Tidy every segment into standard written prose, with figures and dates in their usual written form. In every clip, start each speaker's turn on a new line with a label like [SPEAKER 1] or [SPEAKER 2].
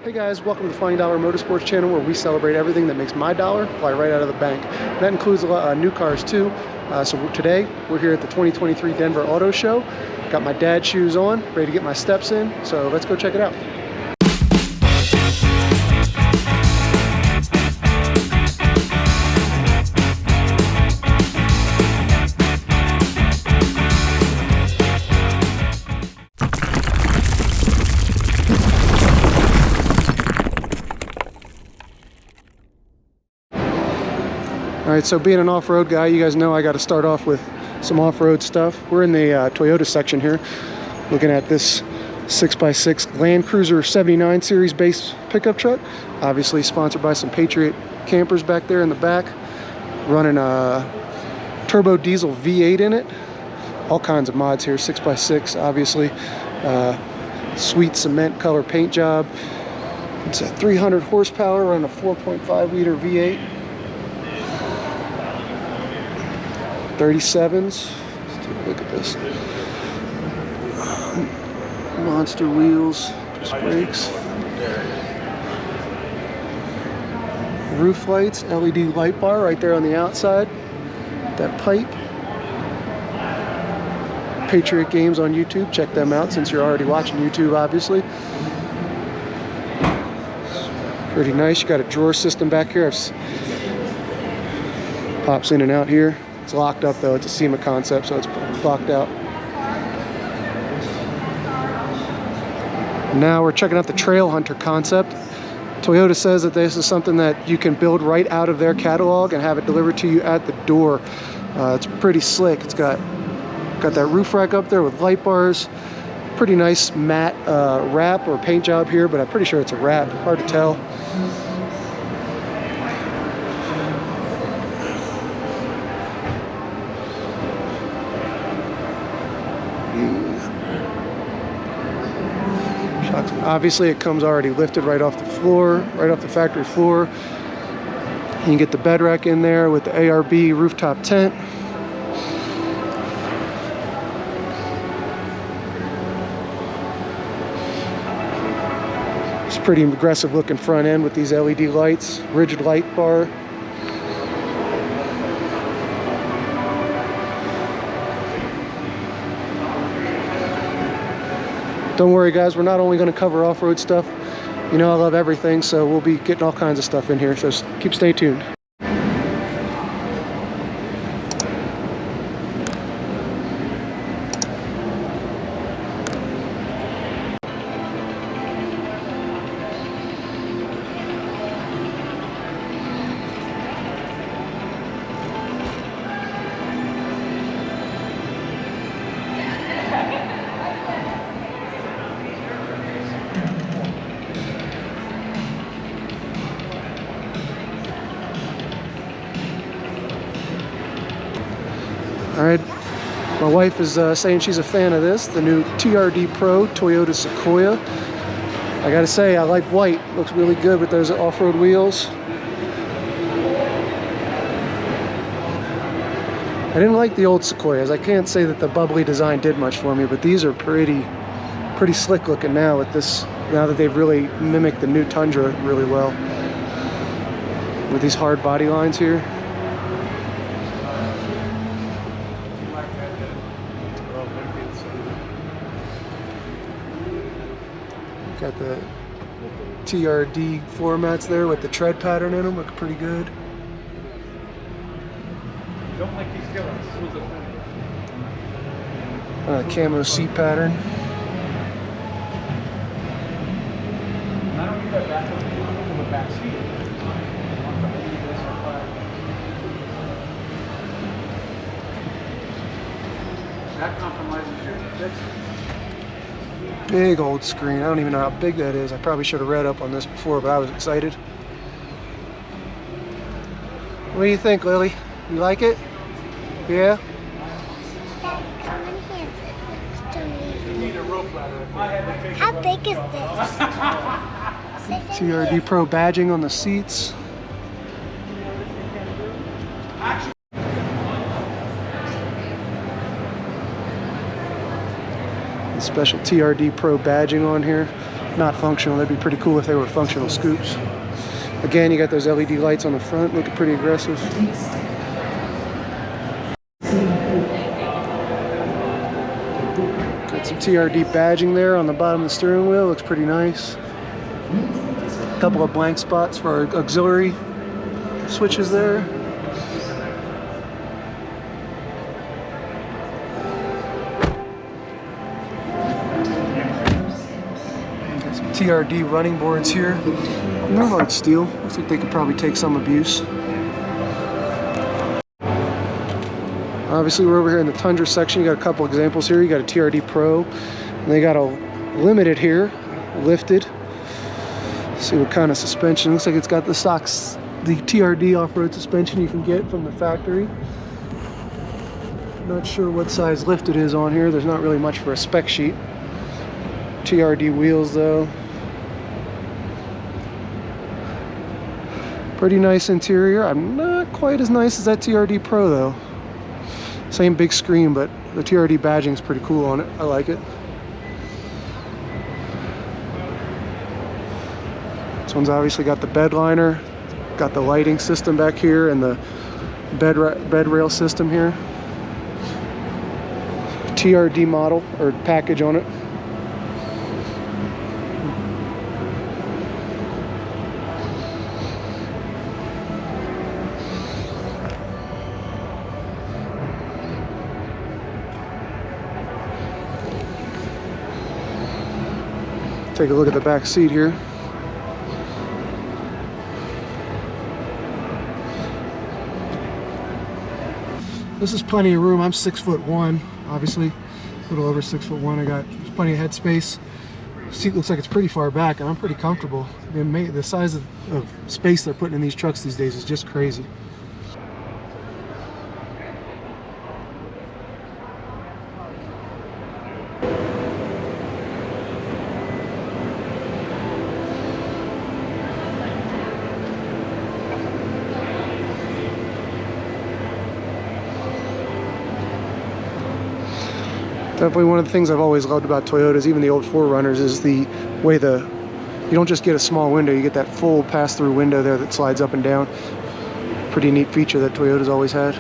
[SPEAKER 1] Hey guys, welcome to the Flying Dollar Motorsports channel where we celebrate everything that makes my dollar fly right out of the bank. That includes a lot of new cars too. So today we're here at the 2023 Denver Auto Show. Got my dad's shoes on, ready to get my steps in. So let's go check it out. Alright, so being an off-road guy, you guys know I got to start off with some off-road stuff. We're in the Toyota section here, looking at this 6x6 Land Cruiser 79 series base pickup truck. Obviously sponsored by some Patriot campers back there in the back. Running a turbo diesel V8 in it. All kinds of mods here, 6x6 obviously. Sweet cement color paint job. It's a 300 horsepower running a 4.5 liter V8. 37s. Let's take a look at this. Monster wheels, disc brakes. Roof lights, LED light bar right there on the outside. That pipe. Patriot Games on YouTube. Check them out since you're already watching YouTube, obviously. Pretty nice. You got a drawer system back here. Pops in and out here. It's locked up though, it's a SEMA concept, so it's locked out. Now we're checking out the Trail Hunter concept. Toyota says that this is something that you can build right out of their catalog and have it delivered to you at the door. It's pretty slick. It's got that roof rack up there with light bars. Pretty nice matte wrap or paint job here, but I'm pretty sure it's a wrap. Hard to tell. Obviously it comes already lifted right off the floor, right off the factory floor. You can get the bed rack in there with the ARB rooftop tent. It's pretty aggressive looking front end with these LED lights, rigid light bar. Don't worry guys, we're not only going to cover off-road stuff. You know I love everything, so we'll be getting all kinds of stuff in here, so stay tuned. All right, my wife is saying she's a fan of this, the new TRD Pro Toyota Sequoia. I gotta say, I like white. Looks really good with those off-road wheels. I didn't like the old Sequoias. I can't say that the bubbly design did much for me, but these are pretty slick looking now with this, now that they've really mimicked the new Tundra really well. With these hard body lines here. Got the TRD floor mats there with the tread pattern in them, look pretty good.
[SPEAKER 2] Don't like these killers.
[SPEAKER 1] Camo seat pattern.
[SPEAKER 2] I don't need that back on the back seat. That compromises your fix.
[SPEAKER 1] Big old screen. I don't even know how big that is. I probably should have read up on this before, but I was excited. What do you think, Lily? You like it? Yeah?
[SPEAKER 3] How big is this?
[SPEAKER 1] TRD Pro badging on the seats. Special TRD Pro badging on here. not functional. That'd be pretty cool if they were functional scoops. Again, you got those LED lights on the front, looking pretty aggressive. Got some TRD badging there on the bottom of the steering wheel, looks pretty nice. A couple of blank spots for our auxiliary switches there. Got some TRD running boards here. They're hard steel. Looks like they could probably take some abuse. Obviously, we're over here in the Tundra section. You got a couple examples here. You got a TRD Pro, and they got a Limited here, lifted. Let's see what kind of suspension. Looks like it's got the stocks, the TRD off-road suspension you can get from the factory. Not sure what size lift it is on here. There's not really much for a spec sheet. TRD wheels though. Pretty nice interior. I'm not quite as nice as that TRD Pro though. Same big screen, but the TRD badging is pretty cool on it. I like it. This one's obviously got the bed liner, got the lighting system back here, and the bed rail system here. TRD model or package on it. Take a look at the back seat here. This is plenty of room. I'm 6'1", obviously, a little over 6'1". I got plenty of head space. Seat looks like it's pretty far back, and I'm pretty comfortable. The size of space they're putting in these trucks these days is just crazy. Definitely one of the things I've always loved about Toyotas, even the old 4Runners, is the way you don't just get a small window, you get that full pass-through window there that slides up and down. Pretty neat feature that Toyota's always had.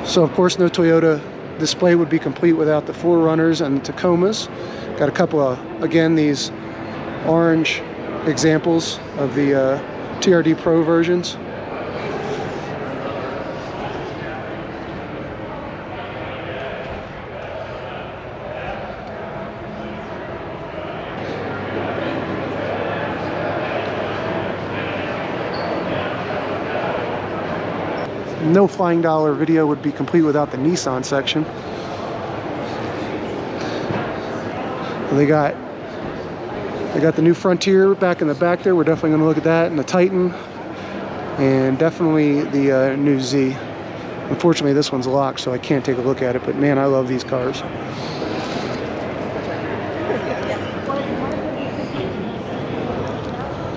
[SPEAKER 1] So of course no Toyota display would be complete without the 4Runners and the Tacomas. Got a couple of, again, these orange examples of the TRD Pro versions. No Flying Dollar video would be complete without the Nissan section. They got the new Frontier back in the back there. We're definitely going to look at that, and the Titan, and definitely the new Z. Unfortunately, this one's locked, so I can't take a look at it. But man, I love these cars.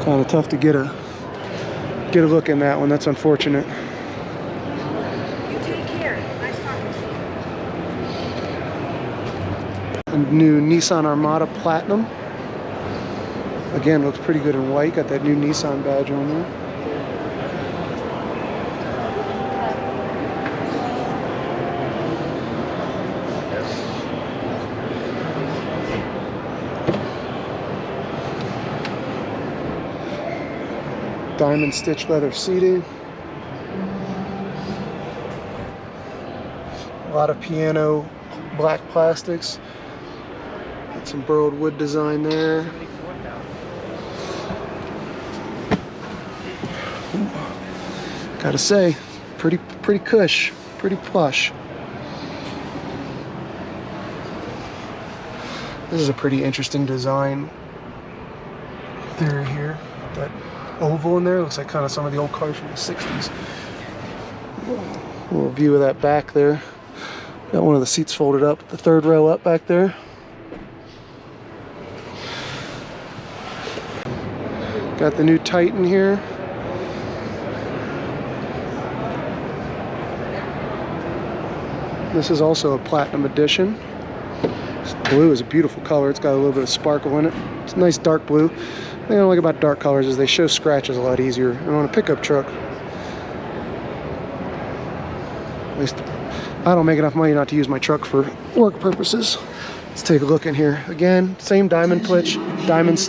[SPEAKER 1] Kind of tough to get a look in that one. That's unfortunate. New Nissan Armada Platinum. Again, looks pretty good in white. Got that new Nissan badge on there. Diamond stitch leather seating. A lot of piano black plastics. Some burled wood design there. Ooh. Gotta say, pretty cush, pretty plush. This is a pretty interesting design there here. That oval in there looks like kind of some of the old cars from the 60s. A little view of that back there. Got one of the seats folded up, the third row up back there. Got the new Titan here. This is also a Platinum edition. It's blue is a beautiful color. It's got a little bit of sparkle in it. It's a nice dark blue. The thing I don't like about dark colors is they show scratches a lot easier. And on a pickup truck, at least I don't make enough money not to use my truck for work purposes. Let's take a look in here. Again, same diamond plitch. Diamonds.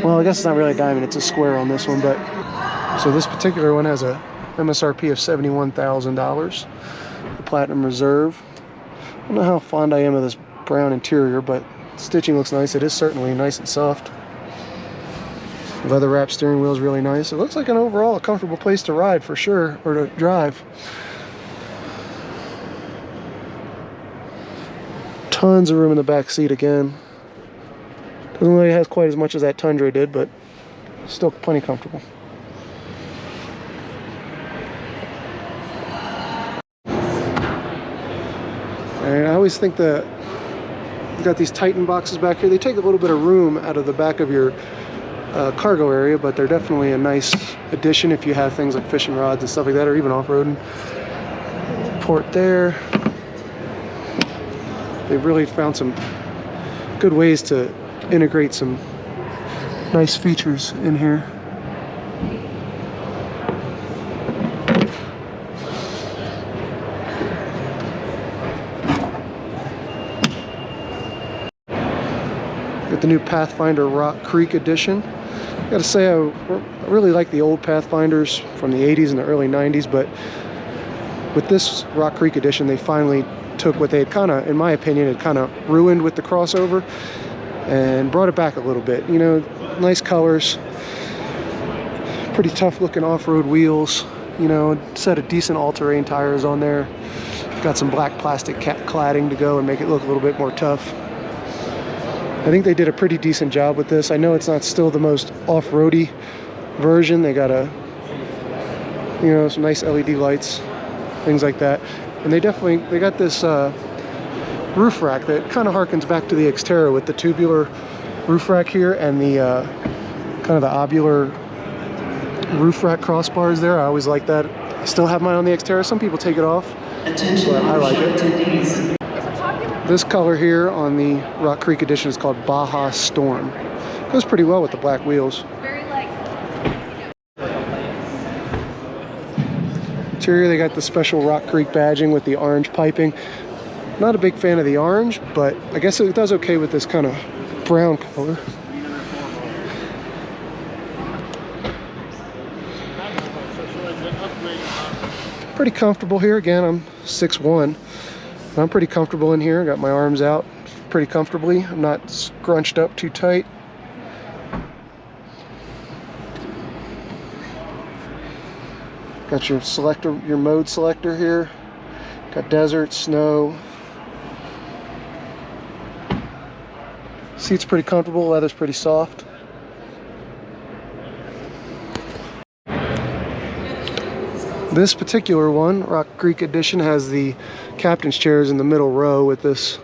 [SPEAKER 1] Well, I guess it's not really a diamond. It's a square on this one. But so this particular one has a MSRP of $71,000. The Platinum Reserve. I don't know how fond I am of this brown interior, but stitching looks nice. It is certainly nice and soft. Leather wrap steering wheel is really nice. It looks like an overall a comfortable place to ride for sure, or to drive. Tons of room in the back seat again. Doesn't really have quite as much as that Tundra did, but still plenty comfortable. And I always think that you've got these Titan boxes back here. They take a little bit of room out of the back of your cargo area, but they're definitely a nice addition if you have things like fishing rods and stuff like that, or even off-roading. Port there. They've really found some good ways to integrate some nice features in here. Got the new Pathfinder Rock Creek edition. I gotta say, I really like the old Pathfinders from the 80s and the early 90s, but with this Rock Creek edition, they finally took what they had kind of, in my opinion, had kind of ruined with the crossover and brought it back a little bit. You know, nice colors, pretty tough looking off-road wheels, you know, set of decent all-terrain tires on there. Got some black plastic cladding to go and make it look a little bit more tough. I think they did a pretty decent job with this. I know it's not still the most off-roady version. They got a, you know, some nice LED lights, things like that. And they got this roof rack that kind of harkens back to the Xterra with the tubular roof rack here and the kind of the obular roof rack crossbars there. I always like that. I still have mine on the Xterra. Some people take it off, but I like it. This color here on the Rock Creek edition is called Baja Storm. Goes pretty well with the black wheels. Interior, they got the special Rock Creek badging with the orange piping. Not a big fan of the orange, but I guess it does okay with this kind of brown color. Pretty comfortable here. Again, I'm 6'1". I'm pretty comfortable in here. Got my arms out pretty comfortably. I'm not scrunched up too tight. Got your selector, your mode selector here. Got desert, snow. Seat's pretty comfortable. Leather's pretty soft. This particular one, Rock Creek edition, has the captain's chairs in the middle row with this,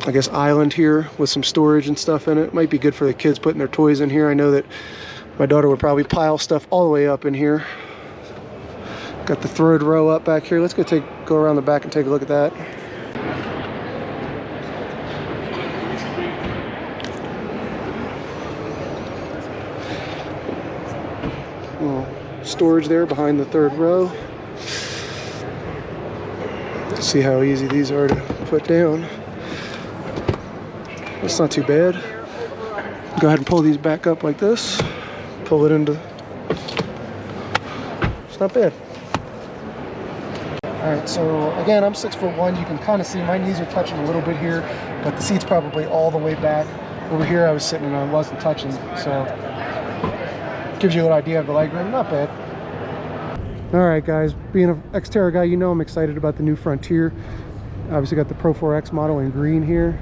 [SPEAKER 1] I guess, island here with some storage and stuff in it. Might be good for the kids putting their toys in here. I know that my daughter would probably pile stuff all the way up in here. Got the third row up back here. Let's go around the back and take a look at that. Little storage there behind the third row. See how easy these are to put down. That's not too bad. Go ahead and pull these back up like this. Pull it into. It's not bad. All right, so again, I'm 6'1". You can kind of see my knees are touching a little bit here, but the seat's probably all the way back. Over here, I was sitting and I wasn't touching, so gives you an idea of the legroom. Not bad. All right, guys, being an Xterra guy, you know I'm excited about the new Frontier. Obviously got the Pro 4X model in green here.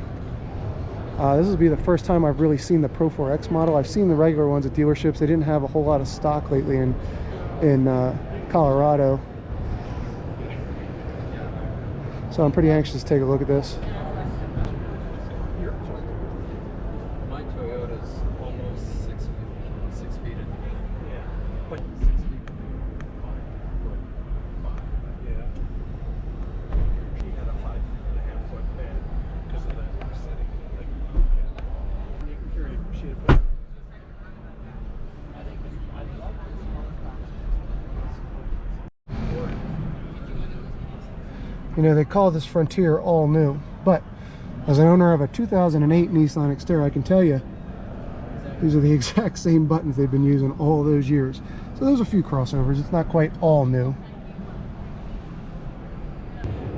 [SPEAKER 1] This will be the first time I've really seen the Pro 4X model. I've seen the regular ones at dealerships. They didn't have a whole lot of stock lately in Colorado. So I'm pretty anxious to take a look at this.
[SPEAKER 2] My Toyota's almost 6 feet in. Yeah. But 6 feet. Yeah. She had a 5.5 foot
[SPEAKER 1] You know, they call this Frontier all new, but as an owner of a 2008 Nissan Xterra, I can tell you these are the exact same buttons they've been using all those years. So there's a few crossovers. It's not quite all new.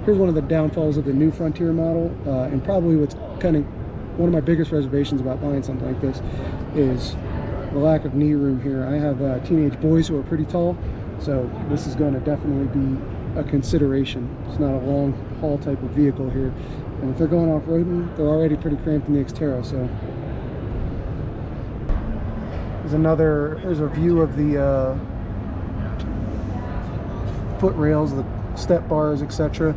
[SPEAKER 1] Here's one of the downfalls of the new Frontier model, and probably what's kind of one of my biggest reservations about buying something like this is the lack of knee room here. I have teenage boys who are pretty tall, so this is going to definitely be a consideration. It's not a long haul type of vehicle here, and if they're going off-roading, they're already pretty cramped in the Xterra. So there's a view of the foot rails, the step bars, etc.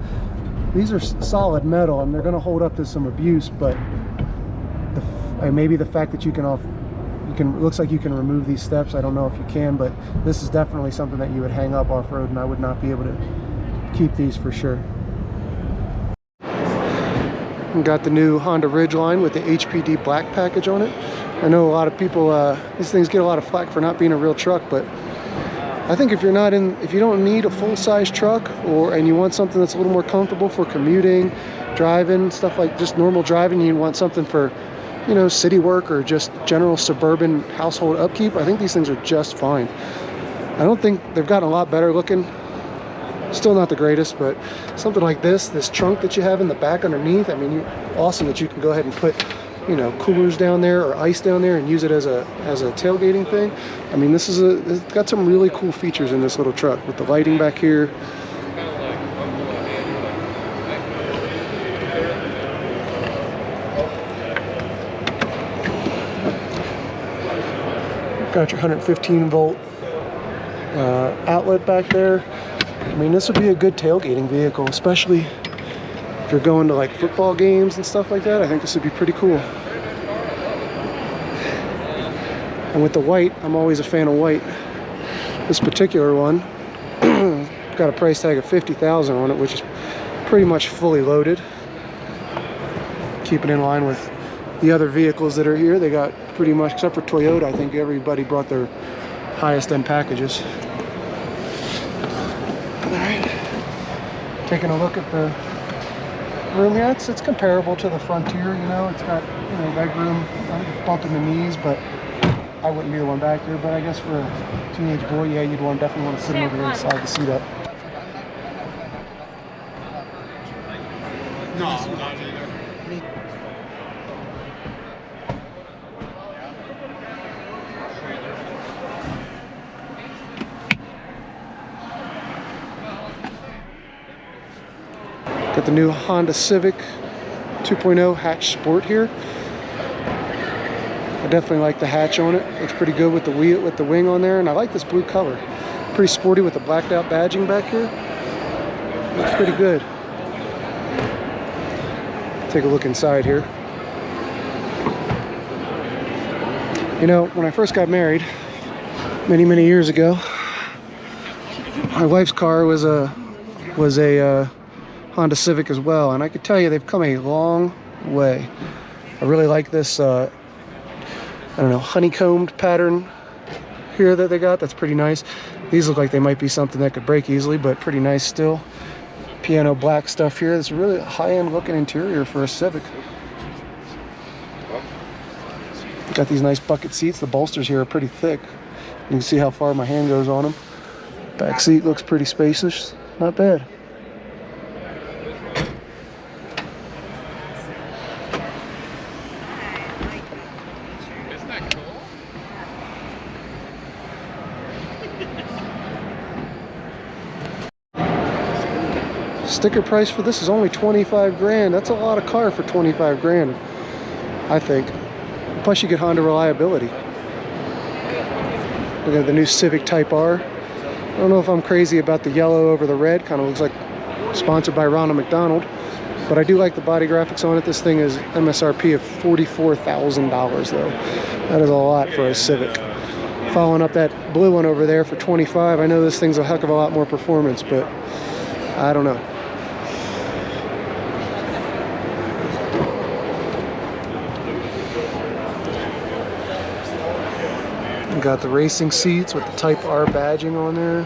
[SPEAKER 1] These are solid metal and they're going to hold up to some abuse, but maybe the fact that it looks like you can remove these steps. I don't know if you can, but this is definitely something that you would hang up off-road, and I would not be able to keep these for sure. We got the new Honda Ridgeline with the HPD black package on it. I know a lot of people, these things get a lot of flack for not being a real truck, but I think if you don't need a full-size truck, and you want something that's a little more comfortable for commuting, driving, stuff like just normal driving, you want something for, you know, city work or just general suburban household upkeep, I think these things are just fine. I don't think they've gotten a lot better looking. Still not the greatest, but something like this trunk that you have in the back underneath, I mean, awesome that you can go ahead and put, you know, coolers down there or ice down there and use it as a tailgating thing. I mean, it's got some really cool features in this little truck with the lighting back here. Got your 115 volt outlet back there. I mean, this would be a good tailgating vehicle, especially if you're going to like football games and stuff like that. I think this would be pretty cool. And with the white, I'm always a fan of white. This particular one got a price tag of $50,000 on it, which is pretty much fully loaded. Keeping in line with the other vehicles that are here, they got pretty much, except for Toyota, I think everybody brought their highest end packages. Alright, taking a look at the room here, it's comparable to the Frontier, you know, it's got, you know, leg room, bumping the knees, but I wouldn't be the one back here. But I guess for a teenage boy, yeah, you'd definitely want to sit over there and slide the seat up.
[SPEAKER 2] No, not either.
[SPEAKER 1] Got the new Honda Civic 2.0 hatch sport here. I definitely like the hatch on it. Looks pretty good with the wheel, with the wing on there, and I like this blue color. Pretty sporty with the blacked out badging back here. Looks pretty good. Take a look inside here. You know, when I first got married, many years ago, my wife's car was a Honda Civic as well, and I could tell you they've come a long way. I really like this I don't know, honeycombed pattern here that they got. That's pretty nice. These look like they might be something that could break easily, but pretty nice still. Piano black stuff here. It's a really high-end looking interior for a Civic. Got these nice bucket seats. The bolsters here are pretty thick. You can see how far my hand goes on them. Back seat looks pretty spacious. Not bad. Sticker price for this is only 25 grand. That's a lot of car for 25 grand, I think. Plus you get Honda reliability. Look at the new Civic Type R. I don't know if I'm crazy about the yellow over the red. Kind of looks like sponsored by Ronald McDonald. But I do like the body graphics on it. This thing is MSRP of $44,000 though. That is a lot for a Civic. Following up that blue one over there for 25. I know this thing's a heck of a lot more performance, but I don't know. We got the racing seats with the Type R badging on there.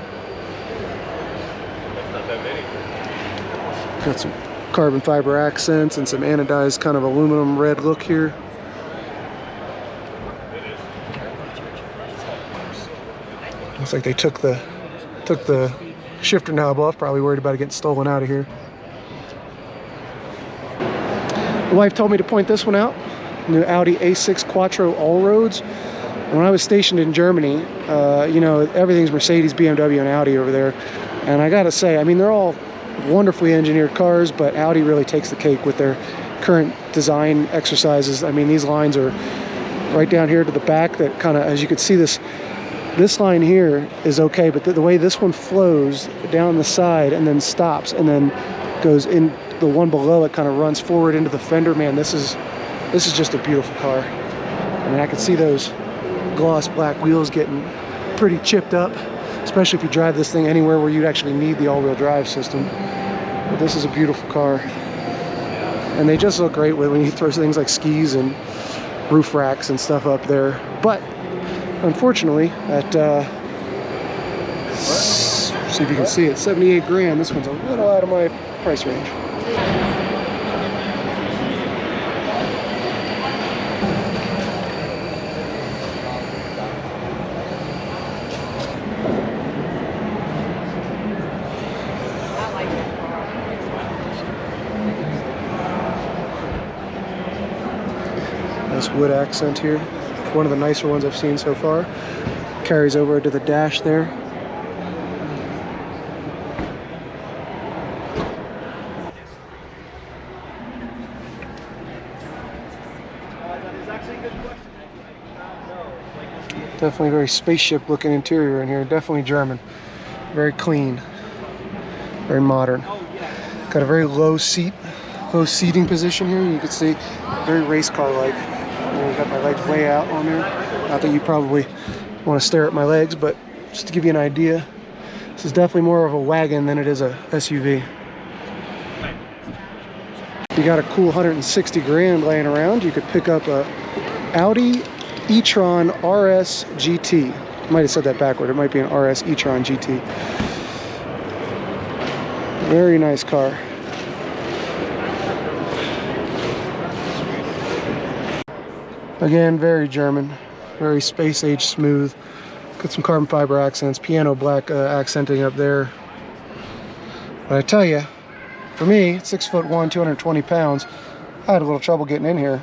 [SPEAKER 1] Got some carbon fiber accents and some anodized kind of aluminum red look here. Looks like they took the shifter knob off, probably worried about it getting stolen out of here. The wife told me to point this one out. New Audi A6 Quattro all-roads. When I was stationed in Germany, you know, everything's Mercedes, BMW, and Audi over there. And I gotta say, I mean, they're all wonderfully engineered cars, but Audi really takes the cake with their current design exercises. I mean, these lines are right down here to the back that kind of, as you can see, this line here is okay, but the way this one flows down the side and then stops and then goes in, the one below it kind of runs forward into the fender. Man, this is just a beautiful car. I mean, I can see those gloss black wheels getting pretty chipped up, especially if you drive this thing anywhere where you'd actually need the all-wheel drive system. But this is a beautiful car, and they just look great when you throw things like skis and roof racks and stuff up there. But unfortunately, at see if you can see it, 78 grand. This one's a little out of my price range. Nice wood accent here. One of the nicer ones I've seen so far. Carries over to the dash there. Definitely very spaceship looking interior in here. Definitely German. Very clean. Very modern. Got a very low seating position here. You can see very race car like. I've got my legs way out on there. Not that you probably want to stare at my legs, but just to give you an idea, this is definitely more of a wagon than it is a SUV. If you got a cool 160 grand laying around, you could pick up a Audi e-tron RS GT. I might have said that backward. It might be an RS e-tron GT. Very nice car. Again, very German, very space age smooth. Got some carbon fiber accents, piano black accenting up there. But I tell you, for me, 6'1", 220 pounds, I had a little trouble getting in here.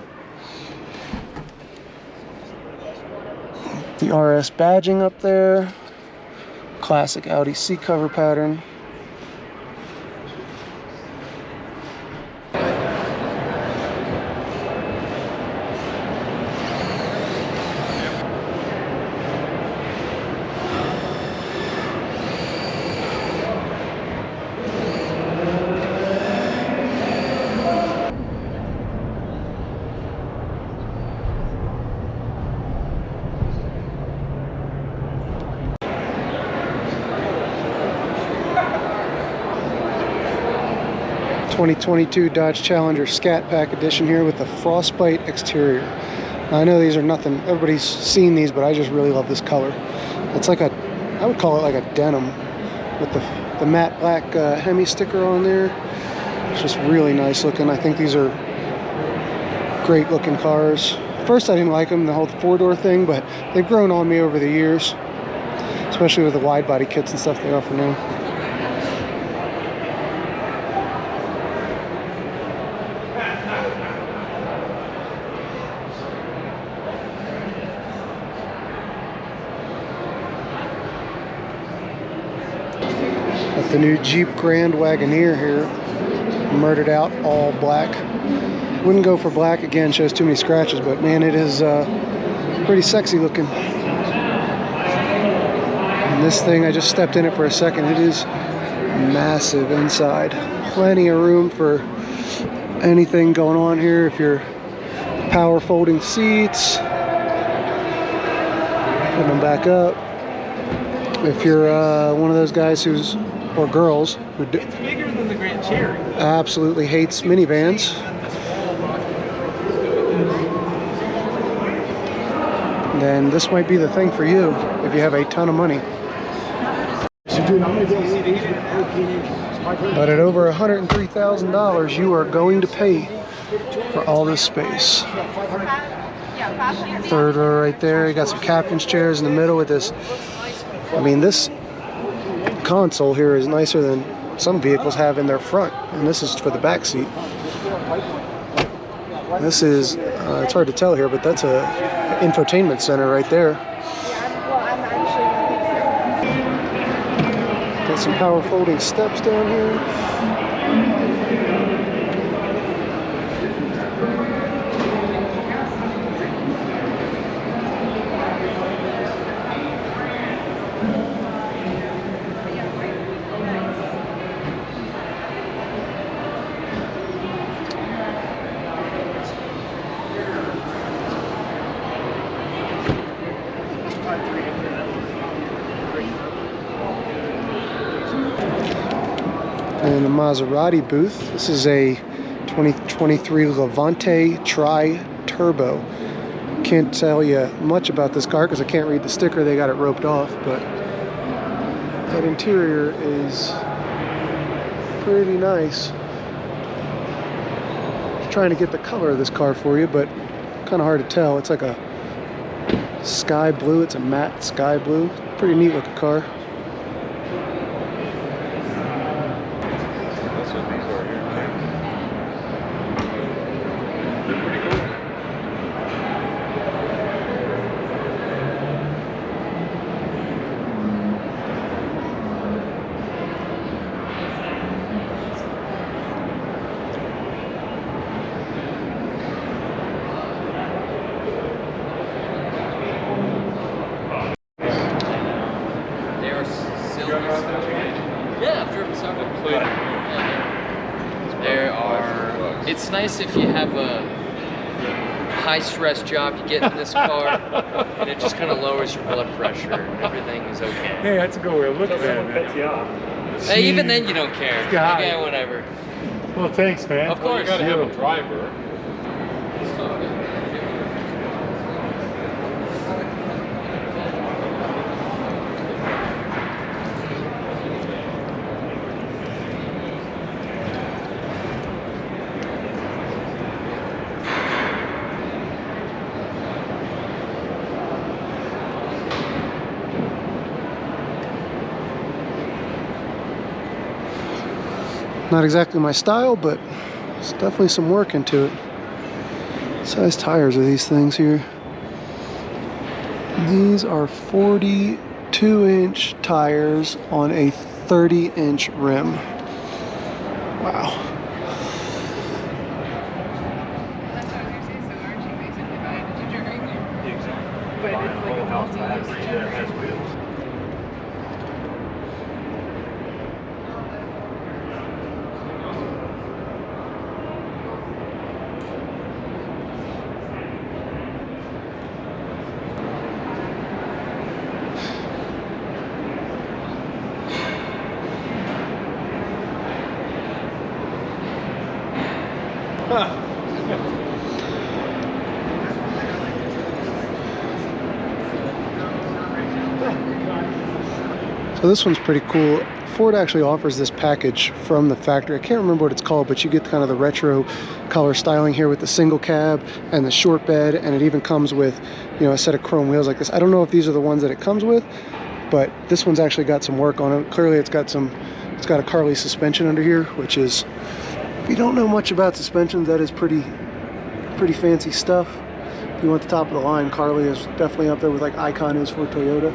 [SPEAKER 1] The RS badging up there, classic Audi seat cover pattern. ...2022 Dodge Challenger Scat Pack Edition here with the Frostbite exterior. Now, I know these are nothing, everybody's seen these, but I just really love this color. It's like a, I would call it like a denim with the matte black Hemi sticker on there. It's just really nice looking. I think these are great looking cars. First I didn't like them, the whole four-door thing, but they've grown on me over the years, especially with the wide body kits and stuff they offer now. The new Jeep Grand Wagoneer here, murdered out, all black. Wouldn't go for black, again, shows too many scratches, but man, it is pretty sexy looking. And this thing, I just stepped in it for a second, it is massive inside. Plenty of room for anything going on here. If you're power folding seats, putting them back up. If you're one of those guys who's, or girls, who
[SPEAKER 2] It's bigger than the Grand Cherokee.
[SPEAKER 1] absolutely hates minivans. then this might be the thing for you if you have a ton of money. But at over $103,000, you are going to pay for all this space. Third row right there. You got some captain's chairs in the middle with this. I mean, this console here is nicer than some vehicles have in their front, and this is for the back seat. This is, it's hard to tell here, but that's a infotainment center right there. Got some power folding steps down here. And the Maserati booth. This is a 2023 Levante Tri-Turbo. Can't tell you much about this car because I can't read the sticker. They got it roped off, but that interior is pretty nice. I'm trying to get the color of this car for you, but kind of hard to tell. It's like a sky blue. It's a matte sky blue. Pretty neat looking car.
[SPEAKER 2] Yeah, I've driven some. There are. It's nice if you have a high-stress job. You get in this car, and it just kind of lowers your blood pressure, and everything is okay.
[SPEAKER 4] Hey, that's a good way to look at it.
[SPEAKER 2] Hey, even then, you don't care.
[SPEAKER 4] God.
[SPEAKER 2] Yeah, whatever.
[SPEAKER 4] Well, thanks, man.
[SPEAKER 2] Of course.
[SPEAKER 4] You gotta have a driver.
[SPEAKER 1] Not exactly my style, but it's definitely some work into it. What size tires are these things here? These are 42-inch tires on a 30-inch rim. Wow. So this one's pretty cool. Ford actually offers this package from the factory. I can't remember what it's called, but you get kind of the retro color styling here with the single cab and the short bed, and it even comes with, you know, a set of chrome wheels like this. I don't know if these are the ones that it comes with, but this one's actually got some work on it. Clearly it's got a Carly suspension under here, which is, if you don't know much about suspensions, that is pretty fancy stuff. If you want the top of the line, Carly is definitely up there with like Icon is for Toyota.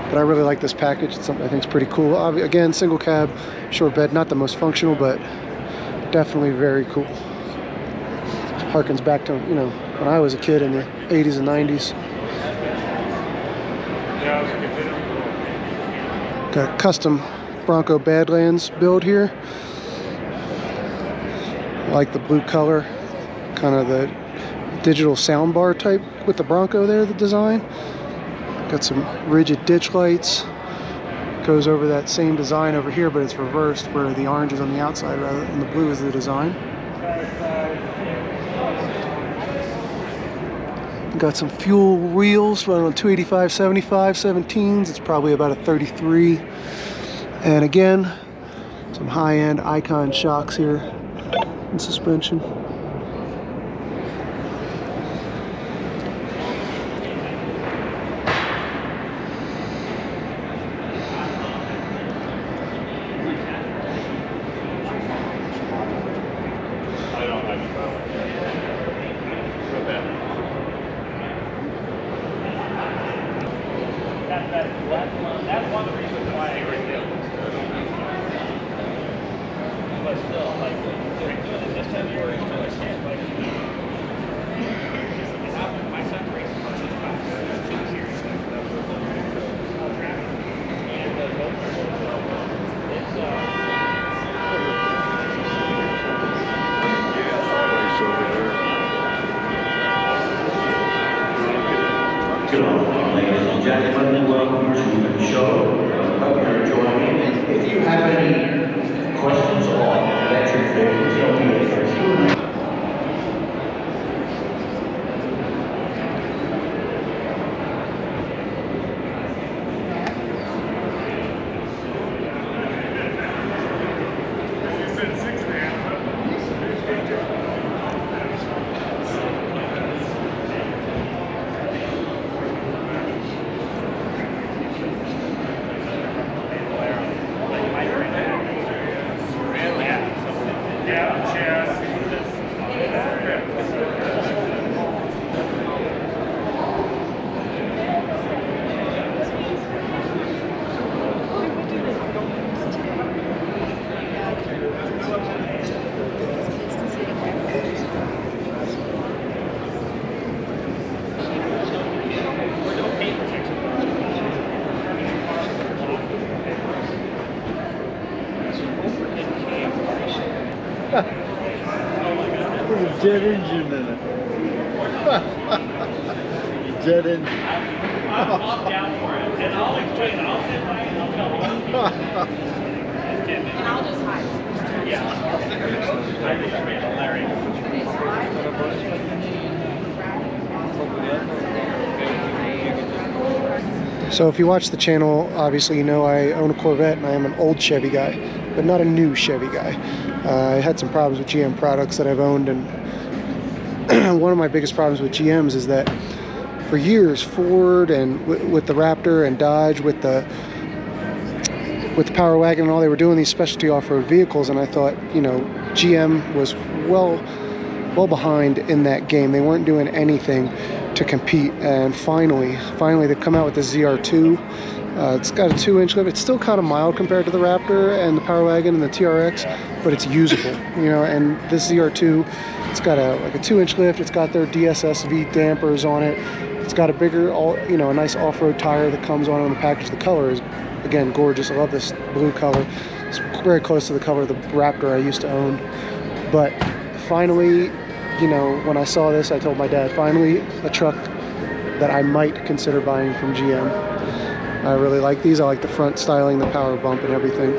[SPEAKER 1] But I really like this package. It's something I think is pretty cool. Again, single cab, short bed, not the most functional, but definitely very cool. Harkens back to, you know, when I was a kid in the 80s and 90s. Got a custom Bronco Badlands build here. I like the blue color, kind of the digital soundbar type with the Bronco there, the design. Got some rigid ditch lights. Goes over that same design over here, but it's reversed, where the orange is on the outside rather than the blue is the design. Got some fuel wheels running on 285 75 17s. It's probably about a 33. And again, some high-end Icon shocks here and suspension.
[SPEAKER 5] That's one reason why I agree. But still, like, they're doing it this time of year, I understand, like, it happened, my son races on this class, two series, and
[SPEAKER 6] Good morning, ladies and gentlemen. Welcome to the show. Hope you're enjoying it. If you have any questions on electric vehicles, you'll be here for Q&A.
[SPEAKER 7] There's a jet engine in it. Jet engine.
[SPEAKER 5] I'll down for it, and I'll explain, I'll sit by and I'll tell you. And I'll just hide. Yeah. I just made Larry.
[SPEAKER 1] So if you watch the channel, obviously you know I own a Corvette and I am an old Chevy guy, but not a new Chevy guy. I had some problems with GM products that I've owned, and one of my biggest problems with GMs is that for years Ford and with the Raptor and Dodge with the Power Wagon and all, they were doing these specialty off-road vehicles, and I thought, you know, GM was well behind in that game. They weren't doing anything to compete, and finally they come out with the ZR2. It's got a 2-inch lift. It's still kind of mild compared to the Raptor and the Power Wagon and the TRX, but it's usable, you know. And this ZR2, it's got like a 2-inch lift. It's got their DSSV dampers on it. It's got a bigger, a nice off-road tire that comes on the package. The color is, again, gorgeous. I love this blue color. It's very close to the color of the Raptor I used to own. But finally, you know, when I saw this, I told my dad, finally a truck that I might consider buying from GM. I really like these. I like the front styling, the power bump and everything.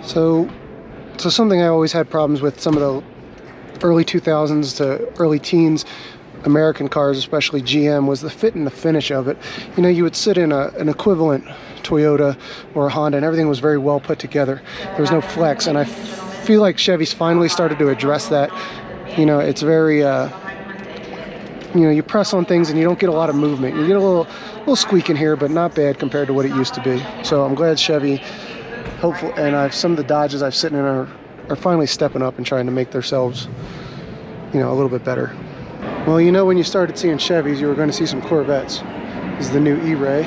[SPEAKER 1] So something I always had problems with, some of the early 2000s to early teens American cars, especially GM, was the fit and the finish of it. You know, you would sit in an equivalent Toyota or a Honda and everything was very well put together. There was no flex, and I feel like Chevy's finally started to address that. You know, it's very, you know, you press on things and you don't get a lot of movement. You get a little squeak in here, but not bad compared to what it used to be. So I'm glad Chevy, hopeful, and some of the Dodges I've sitting in are finally stepping up and trying to make themselves, you know, a little bit better. Well, you know, when you started seeing Chevys, you were going to see some Corvettes. This is the new E-Ray.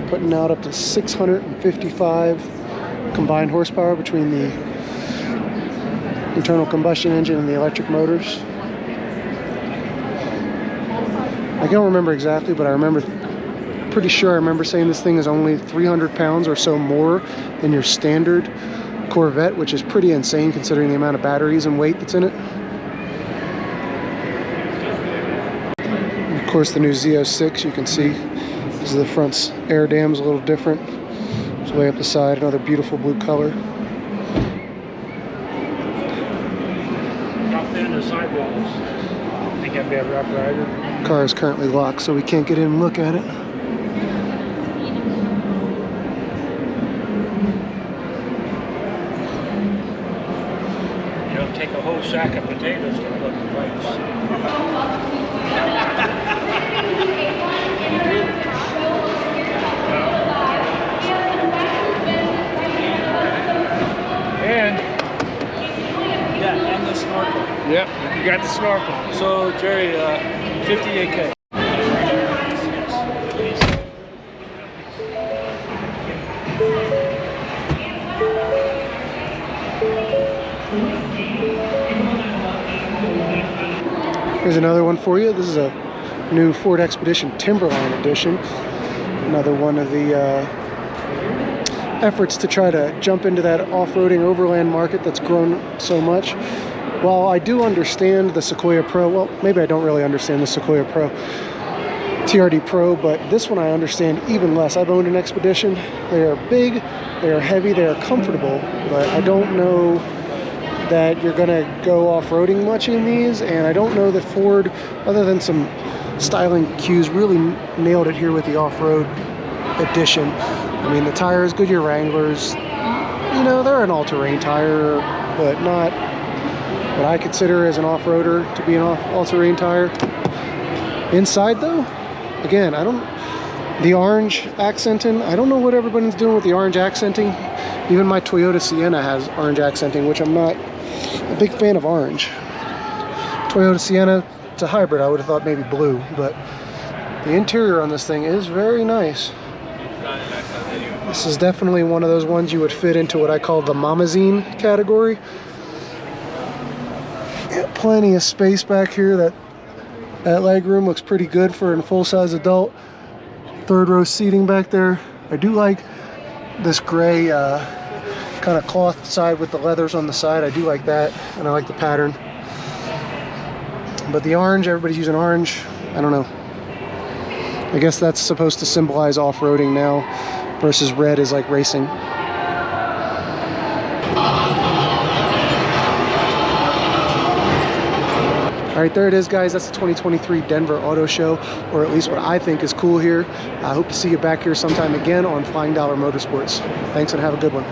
[SPEAKER 1] putting out up to 655 combined horsepower between the internal combustion engine and the electric motors. I don't remember exactly, but I remember, pretty sure I remember saying this thing is only 300 pounds or so more than your standard Corvette, which is pretty insane considering the amount of batteries and weight that's in it. And of course, the new Z06, you can see, this is the front's air dam's a little different. It's way up the side, another beautiful blue color.
[SPEAKER 5] Drop in the sidewalls. Think I'd be a rough rider.
[SPEAKER 1] Car is currently locked, so we can't get in and look at it.
[SPEAKER 5] You know, take a whole sack of potatoes to look at the place.
[SPEAKER 4] And
[SPEAKER 5] Yeah, and the snorkel.
[SPEAKER 4] yep, you got the snorkel.
[SPEAKER 5] So, Jerry, 58K.
[SPEAKER 1] Here's another one for you. This is a new Ford Expedition Timberline edition. Another one of the efforts to try to jump into that off-roading overland market that's grown so much. While I do understand the Sequoia Pro, well, maybe I don't really understand the Sequoia Pro, TRD Pro, but this one I understand even less. I've owned an Expedition. They are big, they are heavy, they are comfortable, but I don't know that you're gonna go off-roading much in these, and I don't know that Ford, other than some styling cues, really nailed it here with the off-road edition. I mean, the tire is Goodyear Wranglers. You know, they're an all-terrain tire, but not what I consider as an off-roader to be an all-terrain tire. Inside though, again, the orange accenting, I don't know what everybody's doing with the orange accenting. Even my Toyota Sienna has orange accenting, which I'm not a big fan of orange. Toyota Sienna, it's a hybrid. I would have thought maybe blue, but the interior on this thing is very nice. This is definitely one of those ones you would fit into what I call the Mamazine category. Got plenty of space back here. That leg room looks pretty good for a full-size adult. Third row seating back there. I do like this gray kind of cloth side with the leathers on the side. I do like that, and I like the pattern. But the orange, everybody's using orange. I don't know. I guess that's supposed to symbolize off-roading now, versus red is like racing. All right, there it is, guys. That's the 2023 Denver Auto Show, or at least what I think is cool here. I hope to see you back here sometime again on Flying Dollar Motorsports. Thanks and have a good one.